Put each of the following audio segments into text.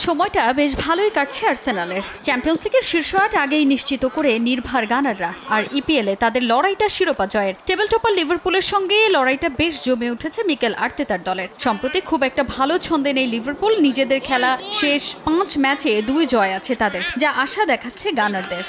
সময়টা বেশ ভালোই কাটছে আর্সেনালের। চ্যাম্পিয়ন্স লিগের শীর্ষ ৮ আগেই নিশ্চিত করে নির্ভার গানাররা, আর ইপিএলে তাদের লড়াইটা শিরোপা জয়ের। টেবিল টপার লিভারপুলের সঙ্গে লড়াইটা বেশ জমে উঠেছে মিকেল আর্তেতার দলের। সম্প্রতি খুব একটা ভালো ছন্দে নেই লিভারপুল। নিজেদের খেলা শেষ ৫ ম্যাচে ২ জয় আছে তাদের, যা আশা দেখাচ্ছে গানারদের।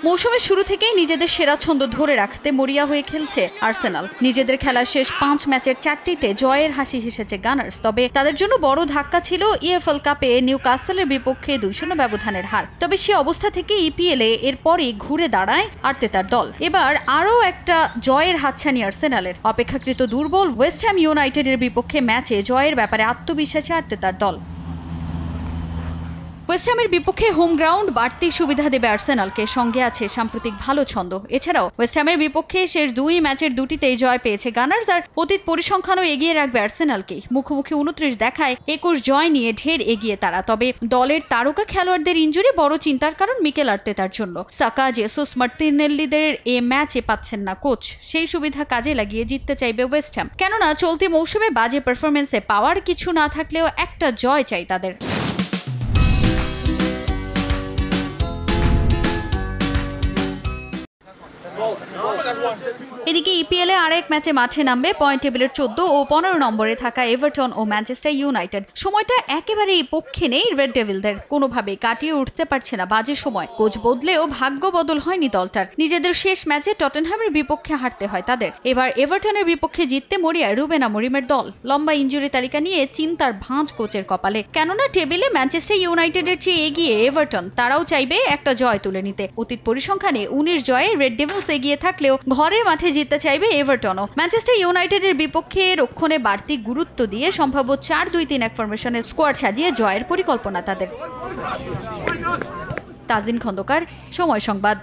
মৌসুমের শুরু থেকেই নিজেদের সেরা ছন্দ ধরে রাখতে মরিয়া হয়ে খেলছে আর্সেনাল। নিজেদের খেলা শেষ ৫ ম্যাচের ৪টিতে জয়ের হাসি হেসেছে গানার্স। তবে তাদের জন্য বড় ধাক্কা ছিল ইএফএল কাপে নিউক্যাসলের বিপক্ষে ২-০ ব্যবধানের হার। তবে সে অবস্থা থেকে ইপিএলে এরপরই ঘুরে দাঁড়ায় আর্তেতার দল। এবার আরও একটা জয়ের হাতছানি আর্সেনালের। অপেক্ষাকৃত দুর্বল ওয়েস্ট হ্যাম ইউনাইটেডের বিপক্ষে ম্যাচে জয়ের ব্যাপারে আত্মবিশ্বাসী আর্তেতার দল। ওয়েস্ট হ্যামের বিপক্ষে হোম গ্রাউন্ড বাড়তি সুবিধা দেবে আর্সেনালকে, সঙ্গে আছে সাম্প্রতিক ভালো ছন্দ। এছাড়াও ওয়েস্ট হ্যামের বিপক্ষে শেষ ২ ম্যাচের ২টিতেই জয় পেয়েছে গানার্স, আর অতীত পরিসংখ্যানও এগিয়ে রাখবে আর্সেনালকে। মুখোমুখি ২৯ দেখায় ২১ জয় নিয়ে ঢের এগিয়ে তারা। তবে দলের তারকা খেলোয়াড়দের ইনজুরি বড় চিন্তার কারণ মিকেল আর্তেতার জন্য। সাকা, জেসুস, মার্তিনেল্লিদের এ ম্যাচে পাচ্ছেন না কোচ। সেই সুবিধা কাজে লাগিয়ে জিততে চাইবে ওয়েস্ট হ্যাম, কেননা চলতি মৌসুমে বাজে পারফরমেন্সে পাওয়ার কিছু না থাকলেও একটা জয় চাই তাদের। এদিকে ইপিএলে আরেক ম্যাচে মাঠে নামবে পয়েন্ট টেবিলের ১৪ ও ১৫ নম্বরে থাকা এভারটন ও ম্যানচেস্টার ইউনাইটেড। সময়টা একেবারেই পক্ষে নেই রেড ডেভিলদের। কোনোভাবেই কাটিয়ে উঠতে পারছে না বাজে সময়। কোচ বদলেও ভাগ্য বদল হয়নি দলটার। নিজেদের শেষ ম্যাচে টটেনহ্যামের বিপক্ষে হারতে হয় তাদের। এবার এভারটনের বিপক্ষে জিততে মরিয়া রুবেন আমোরিমের দল। লম্বা ইনজুরি তালিকা নিয়ে চিন্তার ভাঁজ কোচের কপালে, কেননা টেবিলে ম্যানচেস্টার ইউনাইটেডের চেয়ে এগিয়ে এভারটন। তারাও চাইবে একটা জয় তুলে নিতে। অতীত পরিসংখ্যানে ১৯ জয়ে রেড ডেভিলস এগিয়ে থাকলেও ঘরের মাঠে জিততে চাইবে এভারটনও। ম্যানচেস্টার ইউনাইটেডের বিপক্ষে রক্ষণে বাড়তি গুরুত্ব দিয়ে সম্ভাব্য ৪-২-৩-১ ফরমেশনের স্কোয়াড সাজিয়ে জয়ের পরিকল্পনা তাদের। তাজিন খন্দকার, সময় সংবাদ।